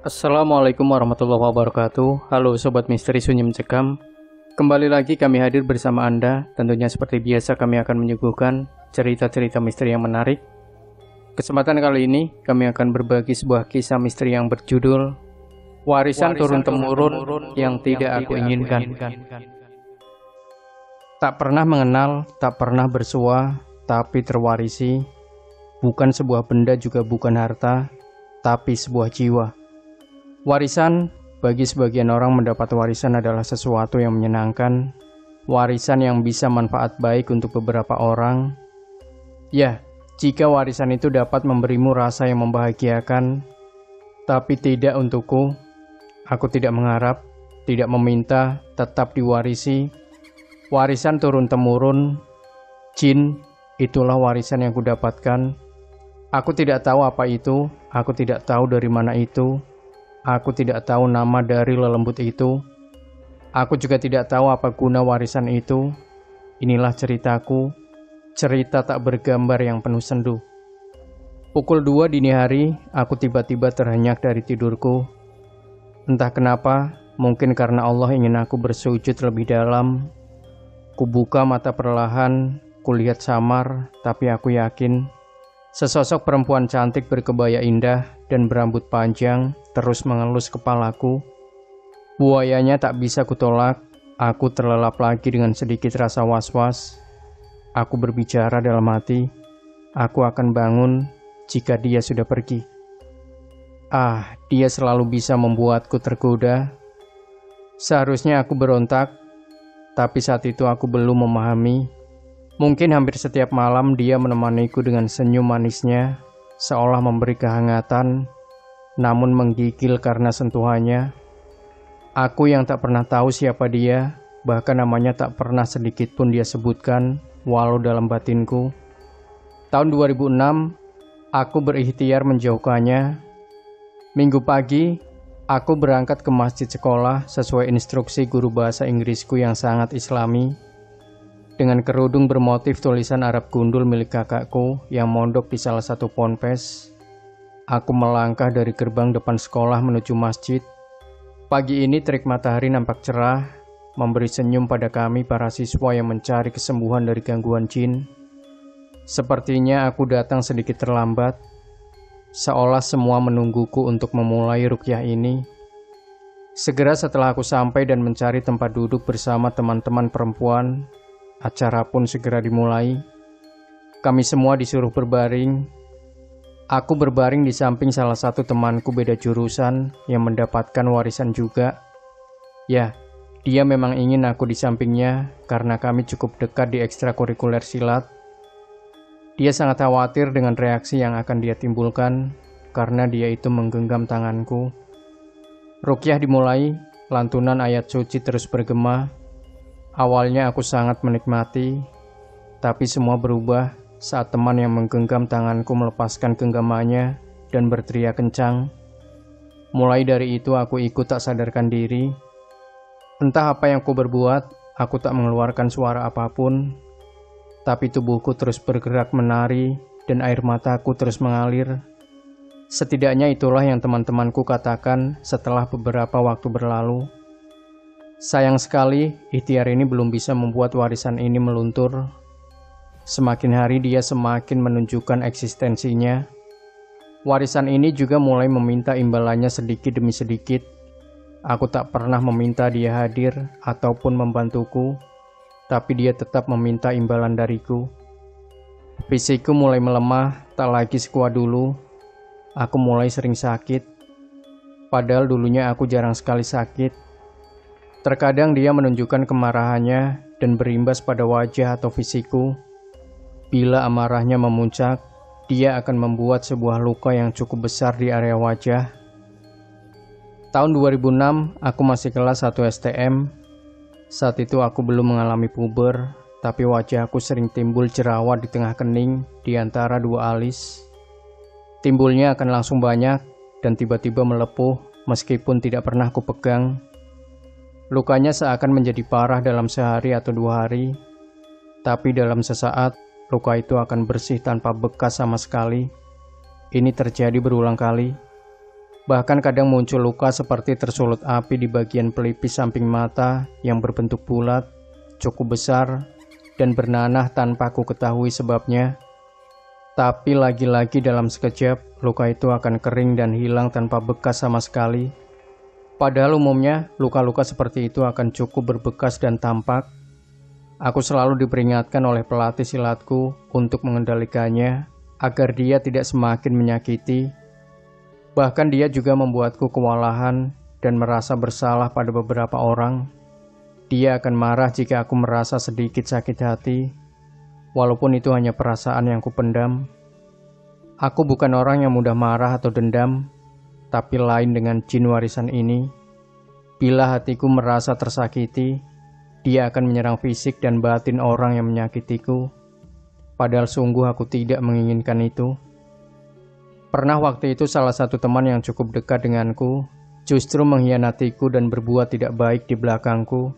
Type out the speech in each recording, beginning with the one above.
Assalamualaikum warahmatullahi wabarakatuh. Halo Sobat Misteri Sunyi Mencekam. Kembali lagi kami hadir bersama Anda. Tentunya seperti biasa kami akan menyuguhkan cerita-cerita misteri yang menarik. Kesempatan kali ini kami akan berbagi sebuah kisah misteri yang berjudul Warisan Turun-Temurun yang Tidak Aku Inginkan. Tak pernah mengenal, tak pernah bersua, tapi terwarisi. Bukan sebuah benda juga bukan harta, tapi sebuah jiwa. Warisan, bagi sebagian orang mendapat warisan adalah sesuatu yang menyenangkan, warisan yang bisa manfaat baik untuk beberapa orang. Ya, jika warisan itu dapat memberimu rasa yang membahagiakan, tapi tidak untukku. Aku tidak mengharap, tidak meminta, tetap diwarisi. Warisan turun-temurun, jin, itulah warisan yang kudapatkan. Aku tidak tahu apa itu, aku tidak tahu dari mana itu. Aku tidak tahu nama dari lelembut itu. Aku juga tidak tahu apa guna warisan itu. Inilah ceritaku, cerita tak bergambar yang penuh sendu. Pukul 2 dini hari, aku tiba-tiba terhenyak dari tidurku. Entah kenapa, mungkin karena Allah ingin aku bersujud lebih dalam. Kubuka mata perlahan, kulihat samar, tapi aku yakin sesosok perempuan cantik berkebaya indah dan berambut panjang terus mengelus kepalaku. Buayanya tak bisa kutolak. Aku terlelap lagi dengan sedikit rasa was-was. Aku berbicara dalam hati, aku akan bangun jika dia sudah pergi. Dia selalu bisa membuatku tergoda. Seharusnya aku berontak, tapi saat itu aku belum memahami. Mungkin hampir setiap malam dia menemaniku dengan senyum manisnya, seolah memberi kehangatan, namun menggigil karena sentuhannya. Aku yang tak pernah tahu siapa dia, bahkan namanya tak pernah sedikit pun dia sebutkan, walau dalam batinku. Tahun 2006, aku berikhtiar menjauhkannya. Minggu pagi, aku berangkat ke masjid sekolah sesuai instruksi guru bahasa Inggrisku yang sangat islami. Dengan kerudung bermotif tulisan Arab gundul milik kakakku yang mondok di salah satu ponpes, aku melangkah dari gerbang depan sekolah menuju masjid. Pagi ini terik matahari nampak cerah, memberi senyum pada kami para siswa yang mencari kesembuhan dari gangguan jin. Sepertinya aku datang sedikit terlambat, seolah semua menungguku untuk memulai ruqyah ini. Segera setelah aku sampai dan mencari tempat duduk bersama teman-teman perempuan, acara pun segera dimulai. Kami semua disuruh berbaring. Aku berbaring di samping salah satu temanku beda jurusan yang mendapatkan warisan juga. Ya, dia memang ingin aku di sampingnya karena kami cukup dekat di ekstrakurikuler silat. Dia sangat khawatir dengan reaksi yang akan dia timbulkan karena dia itu menggenggam tanganku. Ruqyah dimulai, lantunan ayat suci terus bergema. Awalnya aku sangat menikmati, tapi semua berubah saat teman yang menggenggam tanganku melepaskan genggamannya dan berteriak kencang. Mulai dari itu aku ikut tak sadarkan diri. Entah apa yang ku berbuat, aku tak mengeluarkan suara apapun, tapi tubuhku terus bergerak menari dan air mataku terus mengalir. Setidaknya itulah yang teman-temanku katakan setelah beberapa waktu berlalu. Sayang sekali, ikhtiar ini belum bisa membuat warisan ini meluntur. Semakin hari dia semakin menunjukkan eksistensinya. Warisan ini juga mulai meminta imbalannya sedikit demi sedikit. Aku tak pernah meminta dia hadir ataupun membantuku, tapi dia tetap meminta imbalan dariku. Fisikku mulai melemah, tak lagi sekuat dulu. Aku mulai sering sakit, padahal dulunya aku jarang sekali sakit. Terkadang dia menunjukkan kemarahannya dan berimbas pada wajah atau fisikku. Bila amarahnya memuncak, dia akan membuat sebuah luka yang cukup besar di area wajah. Tahun 2006, aku masih kelas 1 STM. Saat itu aku belum mengalami puber, tapi wajahku sering timbul jerawat di tengah kening di antara dua alis. Timbulnya akan langsung banyak dan tiba-tiba melepuh meskipun tidak pernah kupegang. Lukanya seakan menjadi parah dalam sehari atau 2 hari, tapi dalam sesaat luka itu akan bersih tanpa bekas sama sekali. Ini terjadi berulang kali. Bahkan kadang muncul luka seperti tersulut api di bagian pelipis samping mata yang berbentuk bulat, cukup besar, dan bernanah tanpa aku ketahui sebabnya. Tapi lagi-lagi dalam sekejap, luka itu akan kering dan hilang tanpa bekas sama sekali. Padahal umumnya, luka-luka seperti itu akan cukup berbekas dan tampak. Aku selalu diperingatkan oleh pelatih silatku untuk mengendalikannya, agar dia tidak semakin menyakiti. Bahkan dia juga membuatku kewalahan dan merasa bersalah pada beberapa orang. Dia akan marah jika aku merasa sedikit sakit hati, walaupun itu hanya perasaan yang kupendam. Aku bukan orang yang mudah marah atau dendam, tapi lain dengan jin warisan ini. Bila hatiku merasa tersakiti, dia akan menyerang fisik dan batin orang yang menyakitiku. Padahal sungguh aku tidak menginginkan itu. Pernah waktu itu salah satu teman yang cukup dekat denganku justru mengkhianatiku dan berbuat tidak baik di belakangku.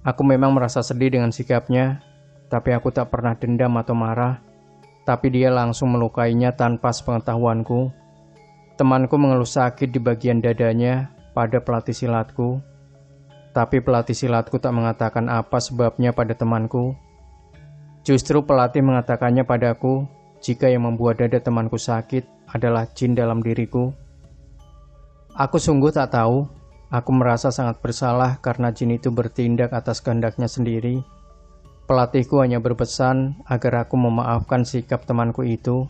Aku memang merasa sedih dengan sikapnya, tapi aku tak pernah dendam atau marah. Tapi dia langsung melukainya tanpa sepengetahuanku. Temanku mengeluh sakit di bagian dadanya pada pelatih silatku. Tapi pelatih silatku tak mengatakan apa sebabnya pada temanku. Justru pelatih mengatakannya padaku jika yang membuat dada temanku sakit adalah jin dalam diriku. Aku sungguh tak tahu. Aku merasa sangat bersalah karena jin itu bertindak atas kehendaknya sendiri. Pelatihku hanya berpesan agar aku memaafkan sikap temanku itu.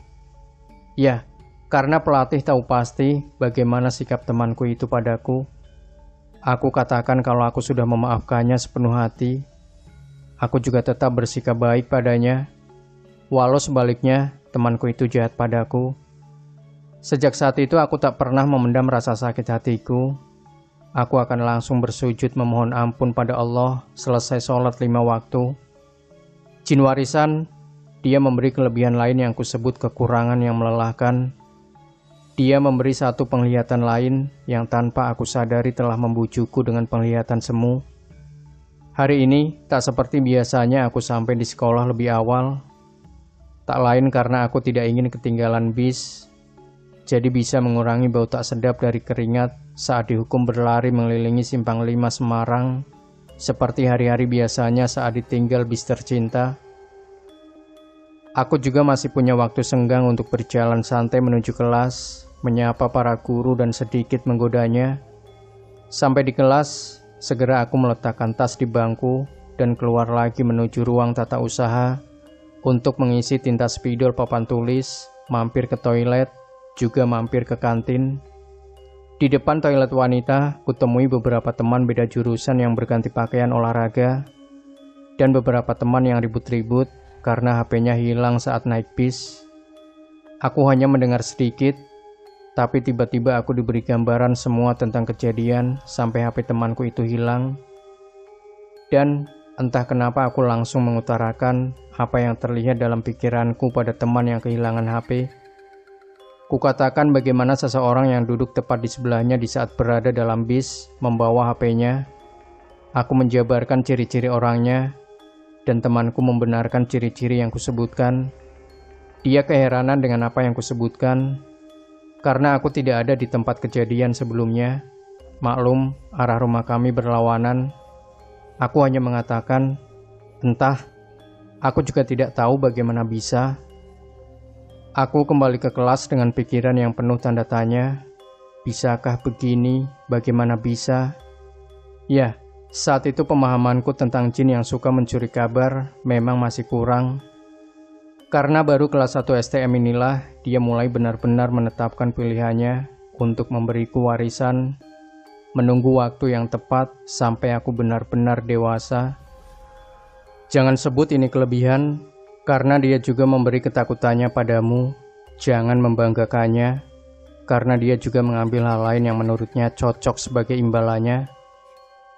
Ya, karena pelatih tahu pasti bagaimana sikap temanku itu padaku. Aku katakan kalau aku sudah memaafkannya sepenuh hati. Aku juga tetap bersikap baik padanya, walau sebaliknya temanku itu jahat padaku. Sejak saat itu aku tak pernah memendam rasa sakit hatiku. Aku akan langsung bersujud memohon ampun pada Allah selesai sholat 5 waktu. Jin warisan, dia memberi kelebihan lain yang kusebut kekurangan yang melelahkan. Dia memberi satu penglihatan lain yang tanpa aku sadari telah membujukku dengan penglihatan semu. Hari ini tak seperti biasanya aku sampai di sekolah lebih awal. Tak lain karena aku tidak ingin ketinggalan bis. Jadi bisa mengurangi bau tak sedap dari keringat saat dihukum berlari mengelilingi Simpang 5 Semarang, seperti hari-hari biasanya saat ditinggal bis tercinta. Aku juga masih punya waktu senggang untuk berjalan santai menuju kelas, menyapa para guru dan sedikit menggodanya. Sampai di kelas, segera aku meletakkan tas di bangku dan keluar lagi menuju ruang tata usaha untuk mengisi tinta spidol papan tulis, mampir ke toilet, juga mampir ke kantin. Di depan toilet wanita, kutemui beberapa teman beda jurusan yang berganti pakaian olahraga, dan beberapa teman yang ribut-ribut karena HP-nya hilang saat naik bis. Aku hanya mendengar sedikit, tapi tiba-tiba aku diberi gambaran semua tentang kejadian sampai HP temanku itu hilang. Dan entah kenapa aku langsung mengutarakan apa yang terlihat dalam pikiranku pada teman yang kehilangan HP. Kukatakan bagaimana seseorang yang duduk tepat di sebelahnya di saat berada dalam bis membawa HP-nya. Aku menjabarkan ciri-ciri orangnya, dan temanku membenarkan ciri-ciri yang kusebutkan. Dia keheranan dengan apa yang kusebutkan, karena aku tidak ada di tempat kejadian sebelumnya. Maklum, arah rumah kami berlawanan. Aku hanya mengatakan, entah, aku juga tidak tahu bagaimana bisa. Aku kembali ke kelas dengan pikiran yang penuh tanda tanya. Bisakah begini? Bagaimana bisa? Ya, saat itu pemahamanku tentang jin yang suka mencuri kabar memang masih kurang. Karena baru kelas 1 STM inilah dia mulai benar-benar menetapkan pilihannya untuk memberiku warisan, menunggu waktu yang tepat sampai aku benar-benar dewasa. Jangan sebut ini kelebihan, karena dia juga memberi ketakutannya padamu. Jangan membanggakannya, karena dia juga mengambil hal lain yang menurutnya cocok sebagai imbalannya.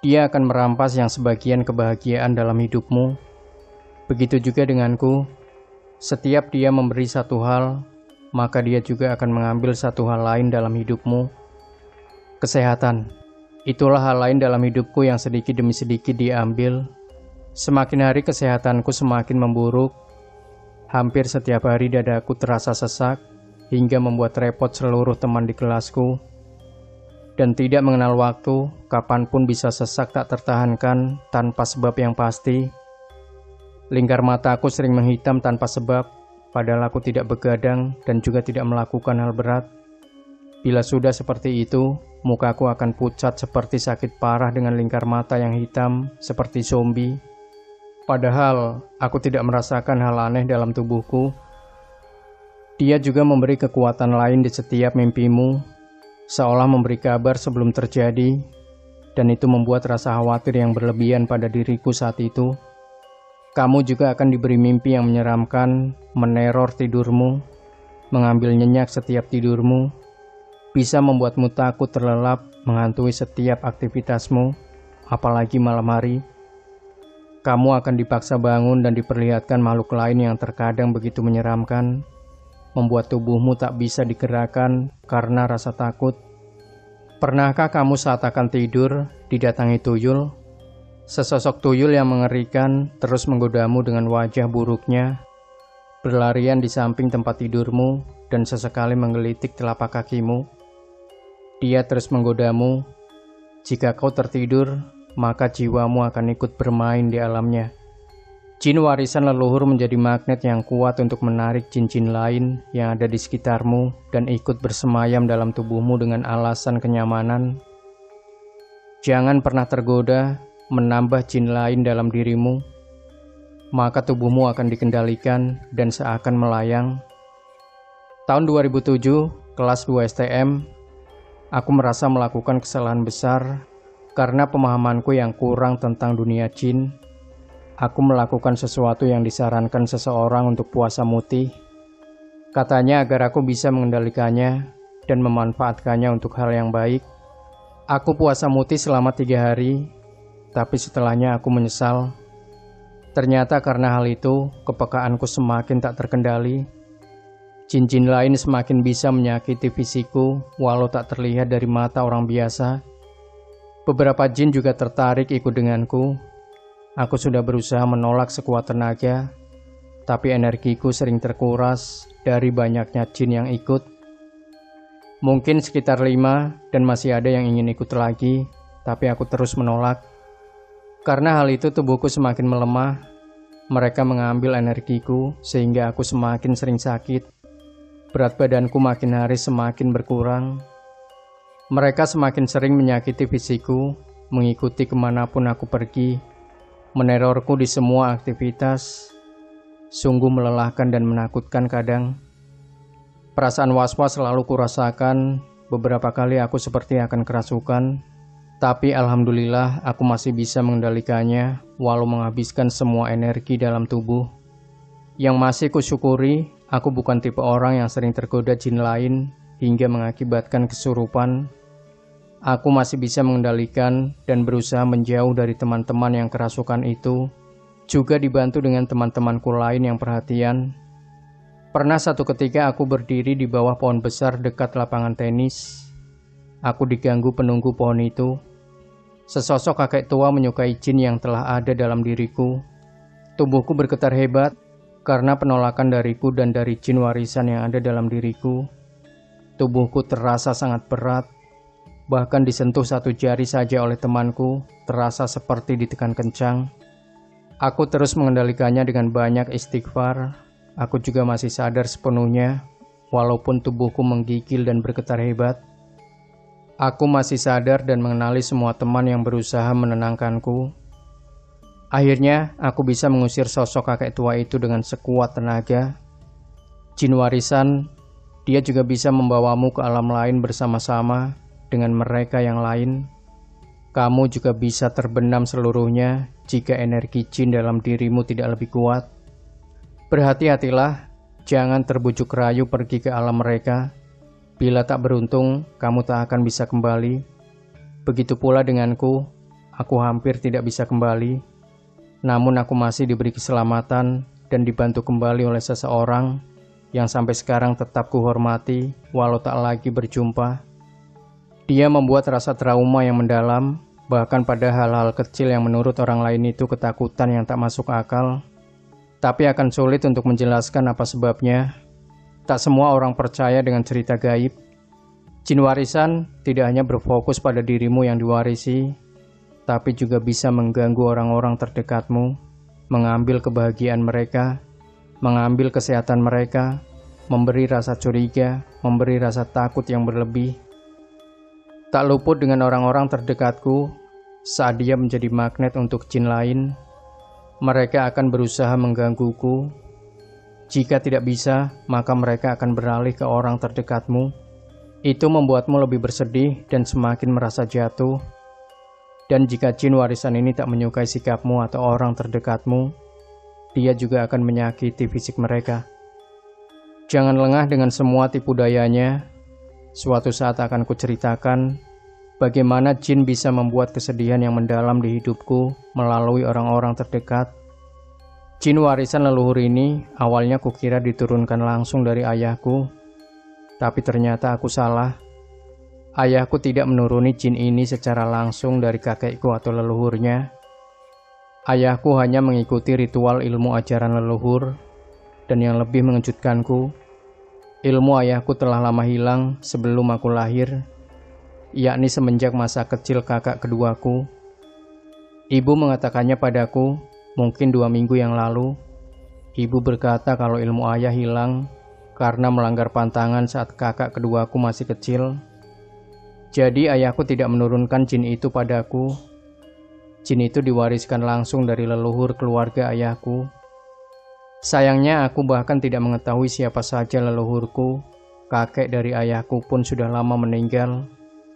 Dia akan merampas yang sebagian kebahagiaan dalam hidupmu. Begitu juga denganku. Setiap dia memberi satu hal, maka dia juga akan mengambil satu hal lain dalam hidupmu. Kesehatan, itulah hal lain dalam hidupku yang sedikit demi sedikit dia ambil. Semakin hari kesehatanku semakin memburuk. Hampir setiap hari dadaku terasa sesak, hingga membuat repot seluruh teman di kelasku. dan tidak mengenal waktu, kapanpun bisa sesak tak tertahankan tanpa sebab yang pasti. Lingkar mataku sering menghitam tanpa sebab, padahal aku tidak begadang dan juga tidak melakukan hal berat. Bila sudah seperti itu, mukaku akan pucat seperti sakit parah dengan lingkar mata yang hitam seperti zombie. Padahal aku tidak merasakan hal aneh dalam tubuhku. Dia juga memberi kekuatan lain di setiap mimpimu, seolah memberi kabar sebelum terjadi, dan itu membuat rasa khawatir yang berlebihan pada diriku saat itu. Kamu juga akan diberi mimpi yang menyeramkan, meneror tidurmu, mengambil nyenyak setiap tidurmu, bisa membuatmu takut terlelap, menghantui setiap aktivitasmu, apalagi malam hari. Kamu akan dipaksa bangun dan diperlihatkan makhluk lain yang terkadang begitu menyeramkan, membuat tubuhmu tak bisa digerakkan karena rasa takut. Pernahkah kamu saat akan tidur didatangi tuyul? Sesosok tuyul yang mengerikan terus menggodamu dengan wajah buruknya, berlarian di samping tempat tidurmu dan sesekali menggelitik telapak kakimu. Dia terus menggodamu. Jika kau tertidur, maka jiwamu akan ikut bermain di alamnya. Jin warisan leluhur menjadi magnet yang kuat untuk menarik jin-jin lain yang ada di sekitarmu dan ikut bersemayam dalam tubuhmu dengan alasan kenyamanan. Jangan pernah tergoda menambah jin lain dalam dirimu, maka tubuhmu akan dikendalikan dan seakan melayang. Tahun 2007, kelas 2 STM, aku merasa melakukan kesalahan besar karena pemahamanku yang kurang tentang dunia jin. Aku melakukan sesuatu yang disarankan seseorang untuk puasa mutih. Katanya agar aku bisa mengendalikannya dan memanfaatkannya untuk hal yang baik. Aku puasa mutih selama 3 hari, tapi setelahnya aku menyesal. Ternyata karena hal itu, kepekaanku semakin tak terkendali. Jin-jin lain semakin bisa menyakiti fisikku walau tak terlihat dari mata orang biasa. Beberapa jin juga tertarik ikut denganku. Aku sudah berusaha menolak sekuat tenaga, tapi energiku sering terkuras dari banyaknya jin yang ikut. Mungkin sekitar 5 dan masih ada yang ingin ikut lagi, tapi aku terus menolak. Karena hal itu tubuhku semakin melemah, mereka mengambil energiku sehingga aku semakin sering sakit. Berat badanku makin hari semakin berkurang. Mereka semakin sering menyakiti fisikku, mengikuti kemanapun aku pergi, menerorku di semua aktivitas. Sungguh melelahkan dan menakutkan kadang. Perasaan was-was selalu kurasakan. Beberapa kali aku seperti akan kerasukan, tapi alhamdulillah aku masih bisa mengendalikannya walau menghabiskan semua energi dalam tubuh. Yang masih kusyukuri, aku bukan tipe orang yang sering tergoda jin lain hingga mengakibatkan kesurupan. Aku masih bisa mengendalikan dan berusaha menjauh dari teman-teman yang kerasukan itu, juga dibantu dengan teman-temanku lain yang perhatian. Pernah satu ketika aku berdiri di bawah pohon besar dekat lapangan tenis. Aku diganggu penunggu pohon itu. Sesosok kakek tua menyukai jin yang telah ada dalam diriku. Tubuhku bergetar hebat karena penolakan dariku dan dari jin warisan yang ada dalam diriku. Tubuhku terasa sangat berat. Bahkan disentuh satu jari saja oleh temanku, terasa seperti ditekan kencang. Aku terus mengendalikannya dengan banyak istighfar. Aku juga masih sadar sepenuhnya, walaupun tubuhku menggigil dan bergetar hebat. Aku masih sadar dan mengenali semua teman yang berusaha menenangkanku. Akhirnya, aku bisa mengusir sosok kakek tua itu dengan sekuat tenaga. Jin warisan, dia juga bisa membawamu ke alam lain bersama-sama dengan mereka yang lain. Kamu juga bisa terbenam seluruhnya jika energi jin dalam dirimu tidak lebih kuat. Berhati-hatilah, jangan terbujuk rayu pergi ke alam mereka. Bila tak beruntung, kamu tak akan bisa kembali. Begitu pula denganku, aku hampir tidak bisa kembali. Namun aku masih diberi keselamatan dan dibantu kembali oleh seseorang yang sampai sekarang tetap kuhormati walau tak lagi berjumpa. Dia membuat rasa trauma yang mendalam, bahkan pada hal-hal kecil yang menurut orang lain itu ketakutan yang tak masuk akal. Tapi akan sulit untuk menjelaskan apa sebabnya. Tak semua orang percaya dengan cerita gaib. Jin warisan tidak hanya berfokus pada dirimu yang diwarisi, tapi juga bisa mengganggu orang-orang terdekatmu, mengambil kebahagiaan mereka, mengambil kesehatan mereka, memberi rasa curiga, memberi rasa takut yang berlebih. Tak luput dengan orang-orang terdekatku, saat dia menjadi magnet untuk jin lain, mereka akan berusaha menggangguku. Jika tidak bisa, maka mereka akan beralih ke orang terdekatmu. Itu membuatmu lebih bersedih dan semakin merasa jatuh. Dan jika jin warisan ini tak menyukai sikapmu atau orang terdekatmu, dia juga akan menyakiti fisik mereka. Jangan lengah dengan semua tipu dayanya. Suatu saat akan kuceritakan bagaimana jin bisa membuat kesedihan yang mendalam di hidupku melalui orang-orang terdekat. Jin warisan leluhur ini awalnya kukira diturunkan langsung dari ayahku, tapi ternyata aku salah. Ayahku tidak menuruni jin ini secara langsung dari kakekku atau leluhurnya. Ayahku hanya mengikuti ritual ilmu ajaran leluhur, dan yang lebih mengejutkanku, ilmu ayahku telah lama hilang sebelum aku lahir, yakni semenjak masa kecil kakak keduaku. Ibu mengatakannya padaku mungkin 2 minggu yang lalu. Ibu berkata kalau ilmu ayah hilang karena melanggar pantangan saat kakak keduaku masih kecil. Jadi ayahku tidak menurunkan jin itu padaku. Jin itu diwariskan langsung dari leluhur keluarga ayahku. Sayangnya aku bahkan tidak mengetahui siapa saja leluhurku. Kakek dari ayahku pun sudah lama meninggal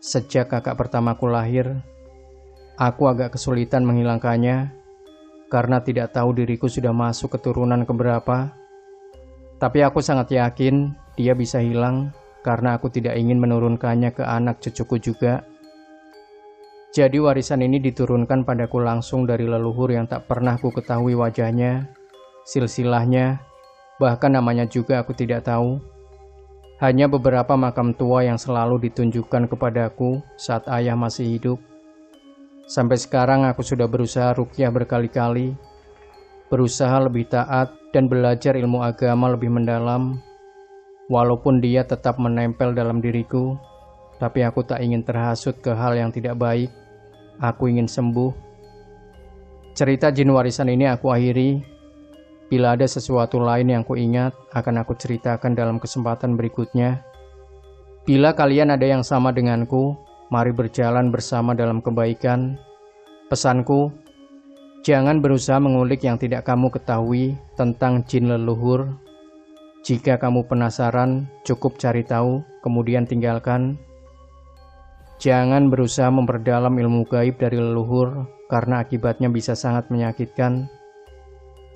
sejak kakak pertamaku lahir. Aku agak kesulitan menghilangkannya karena tidak tahu diriku sudah masuk keturunan keberapa. Tapi aku sangat yakin dia bisa hilang karena aku tidak ingin menurunkannya ke anak cucuku juga. Jadi warisan ini diturunkan padaku langsung dari leluhur yang tak pernah ku ketahui wajahnya, silsilahnya, bahkan namanya juga aku tidak tahu. Hanya beberapa makam tua yang selalu ditunjukkan kepadaku saat ayah masih hidup. Sampai sekarang aku sudah berusaha ruqyah berkali-kali, berusaha lebih taat dan belajar ilmu agama lebih mendalam. Walaupun dia tetap menempel dalam diriku, tapi aku tak ingin terhasut ke hal yang tidak baik. Aku ingin sembuh. Cerita jin warisan ini aku akhiri. Bila ada sesuatu lain yang kuingat, akan aku ceritakan dalam kesempatan berikutnya. Bila kalian ada yang sama denganku, mari berjalan bersama dalam kebaikan. Pesanku, jangan berusaha mengulik yang tidak kamu ketahui tentang jin leluhur. Jika kamu penasaran, cukup cari tahu, kemudian tinggalkan. Jangan berusaha memperdalam ilmu gaib dari leluhur, karena akibatnya bisa sangat menyakitkan.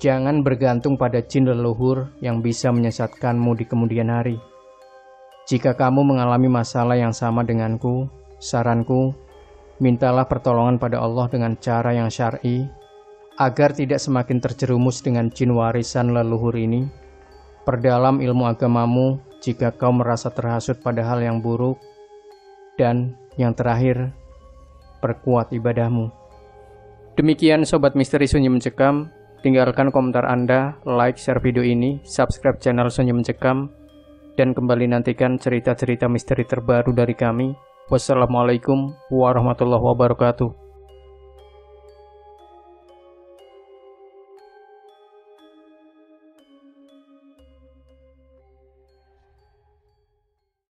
Jangan bergantung pada jin leluhur yang bisa menyesatkanmu di kemudian hari. Jika kamu mengalami masalah yang sama denganku, saranku, mintalah pertolongan pada Allah dengan cara yang syar'i, agar tidak semakin terjerumus dengan jin warisan leluhur ini. Perdalam ilmu agamamu jika kau merasa terhasut pada hal yang buruk. Dan yang terakhir, perkuat ibadahmu. Demikian Sobat Misteri Sunyi Mencekam. Tinggalkan komentar Anda, like, share video ini, subscribe channel Sunyi Mencekam, dan kembali nantikan cerita-cerita misteri terbaru dari kami. Wassalamualaikum warahmatullahi wabarakatuh.